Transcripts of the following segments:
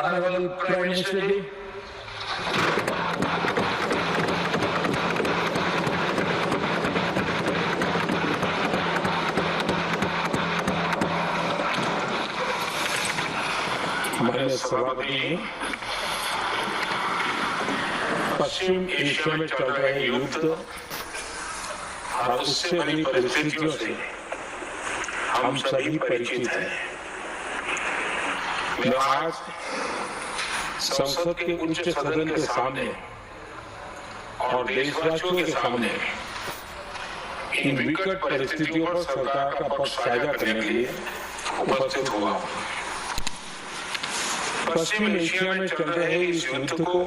Honorable Prime Minister जी, हमारे सभापति जी, पश्चिम Asia में चल रहे युद्ध और उससे बनी परिस्थितियों से हम सभी परिचित हैं। मैं आज संसद के उच्च सदन के सामने और देशवासियों के सामने इन विकट परिस्थितियों पर सरकार का पक्ष साझा करने के लिए उपस्थित हुआ हूं। पश्चिम एशिया में चल रहे इस युद्ध को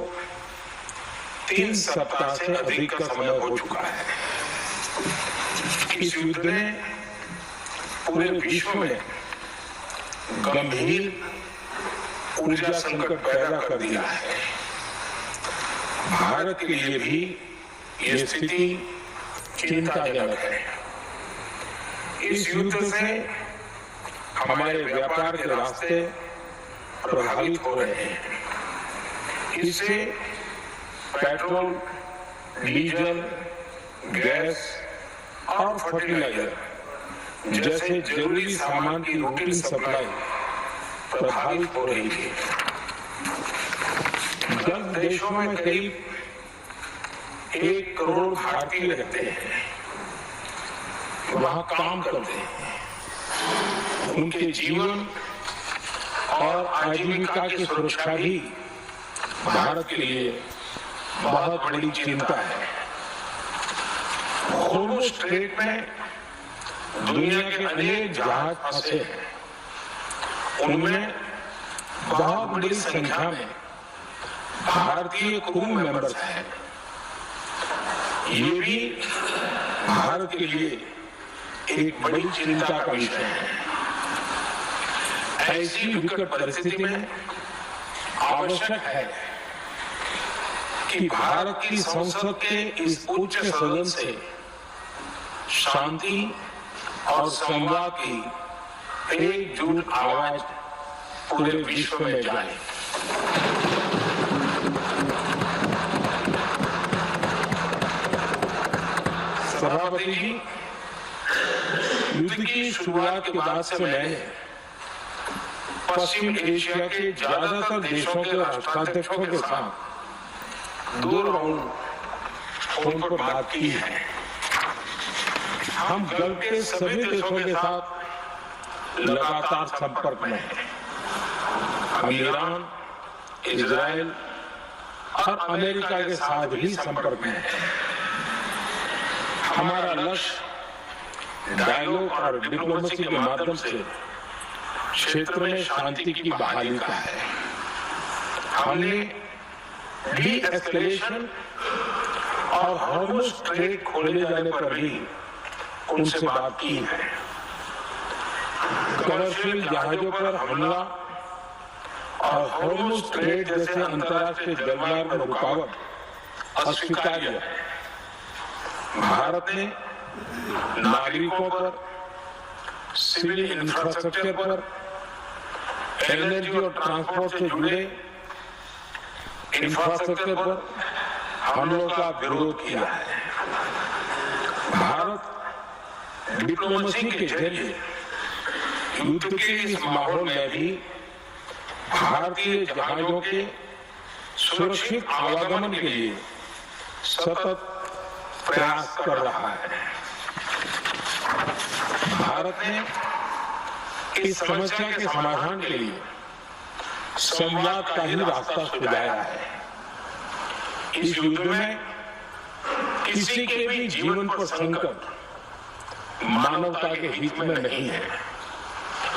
3 सप्ताह से अधिक का समय हो चुका है। इस युद्ध ने पूरे विश्व में गंभीर ऊर्जा संकट पैदा कर दिया है। भारत के लिए भी ये स्थिति चिंताजनक है। इस युद्ध से हमारे व्यापार के रास्ते प्रभावित हो रहे हैं। इससे पेट्रोल, डीजल, गैस और फर्टिलाइजर जैसे जरूरी सामान की रूटीन सप्लाई प्रभावित हो रही है। 10 देशों में करीब 1 करोड़ भारतीय रहते हैं, वहां काम करते हैं। उनके जीवन और आजीविका की सुरक्षा भी भारत के लिए बहुत बड़ी चिंता है। होर्मुज़ स्ट्रेट में दुनिया के अनेक जहाज फंसे हैं। उनमें बहुत बड़ी संख्या में भारतीय क्रू मेंबर्स हैं। ये भी भारत के लिए एक बड़ी चिंता का विषय है। ऐसी विकट परिस्थिति में आवश्यक है कि भारत की संसद के इस उच्च सदन से शांति और संवाद की एकजुट आवाज पूरे विश्व में जाए। सभापति जी, युद्ध की शुरुआत के बाद से मैंने पश्चिम एशिया के ज्यादातर देशों के राष्ट्राध्यक्षों के साथ 2 राउंड फोन पर बात की है। हम गल्फ के सभी देशों के साथ लगातार संपर्क में हैं। हम ईरान, इजराइल और अमेरिका के साथ भी संपर्क में हैं। हमारा लक्ष्य डायलॉग और डिप्लोमेसी के माध्यम से क्षेत्र में शांति की बहाली का है। हमने डी एस्केलेशन और होर्मुज़ स्ट्रेट खोले जाने पर भी उनसे बात की है। कमर्शियल जहाजों पर हमला और होर्मुज़ स्ट्रेट जैसे अंतर्राष्ट्रीय जलमार्ग में रुकावट अस्वीकार्य है। भारत ने नागरिकों पर, सिविल इंफ्रास्ट्रक्चर पर, एनर्जी और ट्रांसपोर्ट से जुड़े इंफ्रास्ट्रक्चर पर हमलों का विरोध किया है। भारत डिप्लोमेसी के जरिए युद्ध के इस माहौल में भी भारतीय जहाजों के सुरक्षित आवागमन के लिए सतत प्रयास कर रहा है। भारत ने इस समस्या के समाधान के लिए संवाद का ही रास्ता सुझाया है। इस युद्ध में किसी के भी जीवन पर संकट मानवता के हित में नहीं है।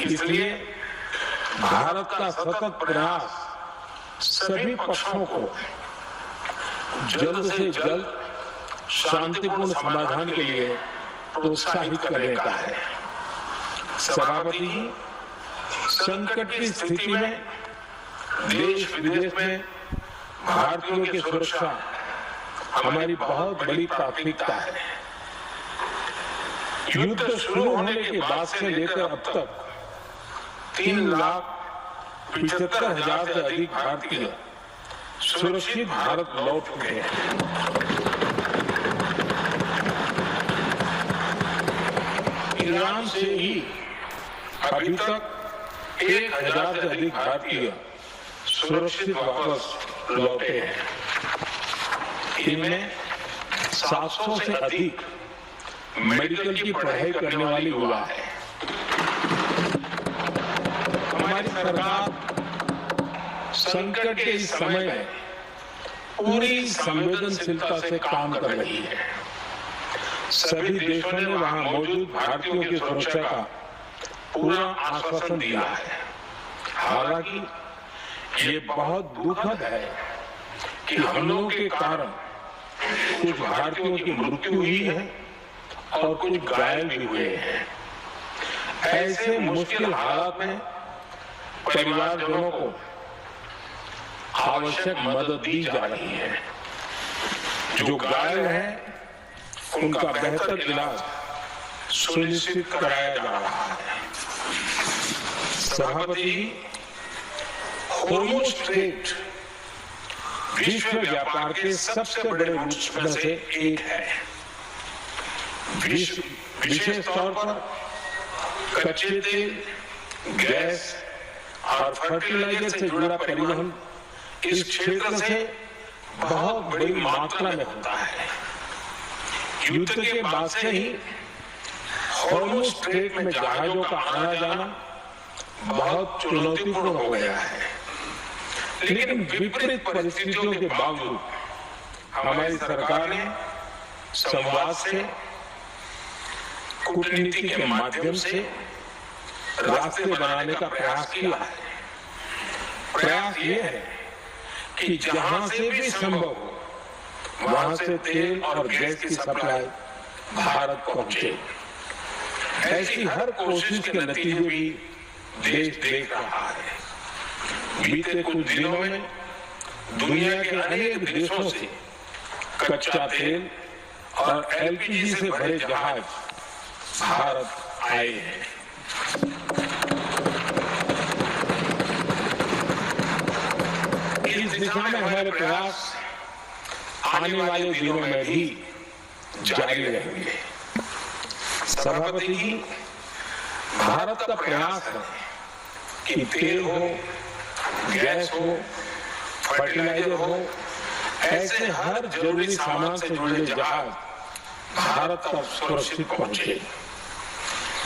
इसलिए भारत का सतत प्रयास सभी पक्षों को जल्द से जल्द शांतिपूर्ण समाधान के लिए प्रोत्साहित करने का है। सभापति जी, संकट की स्थिति में देश विदेश में भारतीयों की सुरक्षा हमारी बहुत बड़ी प्राथमिकता है। युद्ध शुरू होने के बाद से लेकर अब तक 3 75,000 से अधिक भारतीय सुरक्षित भारत लौट चुके हैं। ईरान से ही अभी तक 1,000 से अधिक भारतीय सुरक्षित वापस लौटे हैं। इनमें 700 से अधिक मेडिकल की पढ़ाई करने वाली युवा है। हमारी सरकार संकट के इस समय में पूरी संवेदनशीलता से काम कर रही है। सभी देशों ने वहां मौजूद भारतीयों की सुरक्षा का पूरा आश्वासन दिया है। हालांकि ये बहुत दुखद है कि हमलों के कारण कुछ भारतीयों की मृत्यु हुई है और कुछ घायल भी हुए हैं। ऐसे मुश्किल हालात में परिवारजनों को आवश्यक मदद दी जा रही है। जो घायल हैं, उनका बेहतर इलाज सुनिश्चित कराया जा रहा है। सभापति जी, हॉर्मुज़ स्ट्रेट विश्व व्यापार के सबसे बड़े रूट्स में से एक है। विशेष तौर पर कच्चे तेल, गैस और फर्टिलाइजर से जुड़ा परिवहन इस क्षेत्र से बहुत बड़ी मात्रा में होता है। युद्ध के बाद से ही हॉर्मुज़ स्ट्रेट में जहाजों का आना जाना बहुत चुनौतीपूर्ण हो गया है। लेकिन विपरीत परिस्थितियों के बावजूद हमारी सरकार ने संवाद से, कूटनीति के माध्यम से रास्ते बनाने का प्रयास किया है। प्रयास ये है कि जहां से भी संभव हो वहां से तेल और गैस की सप्लाई भारत पहुंचे। ऐसी हर कोशिश के नतीजे भी देश देख रहा है। बीते कुछ दिनों में दुनिया के अनेक देशों से कच्चा तेल और एलपीजी से भरे जहाज भारत आए हैं। इस दिशा में हमारे प्रयास आने वाले दिनों में भी जारी रहेंगे। सभापति जी, भारत का प्रयास है कि तेल हो, गैस हो, फर्टिलाइजर हो, ऐसे हर जरूरी सामान से जुड़े जहाज भारत तक सुरक्षित पहुंचे।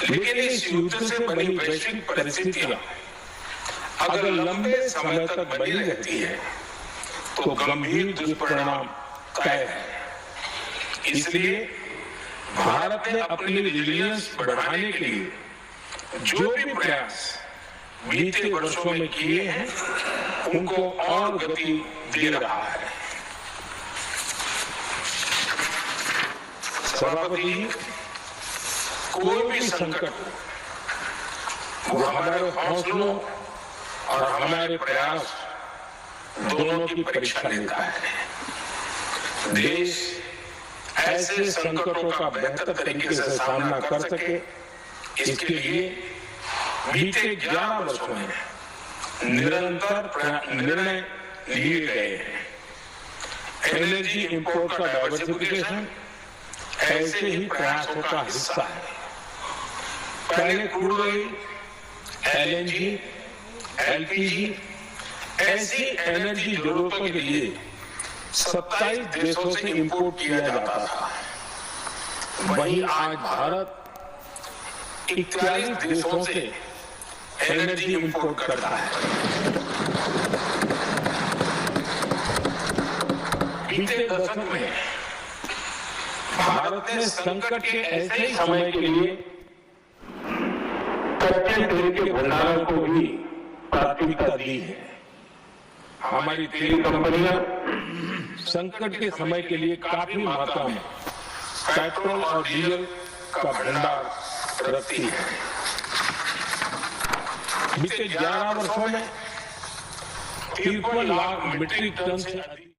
लेकिन इस युद्ध से बनी वैश्विक परिस्थितियां अगर लंबे समय तक बनी रहती है तो गंभीर दुष्परिणाम तय है। इसलिए भारत ने अपनी रिलियंस बढ़ाने के लिए जो भी प्रयास बीते वर्षों में किए हैं, उनको और गति दे रहा है। सभापति जी, कोई भी संकट वो हमारे हौसलों और हमारे प्रयास दोनों की परीक्षा लेता है। देश ऐसे संकटों का बेहतर तरीके से सामना कर सके, इसके लिए बीते 11 वर्षों में निरंतर निर्णय लिए गए हैं। एनर्जी इंपोर्ट का डाइवर्सिफिकेशन ऐसे ही प्रयासों का हिस्सा है। पहले क्रूड ऑयल, एलएनजी, एलपीजी ऐसी एनर्जी जरूरतों के लिए 27 देशों से इंपोर्ट किया जाता था। वहीं आज भारत 41 देशों से एनर्जी इंपोर्ट करता है। बीते दशक में भारत ने संकट के ऐसे ही समय के लिए कच्चे तेल के भंडारों को भी प्राथमिकता दी है। हमारी तेल कंपनियां संकट के समय के लिए काफी मात्रा में पेट्रोल और डीजल का भंडार रखती है। बीते 11 वर्षों में 53 लाख मीट्रिक टन से अधिक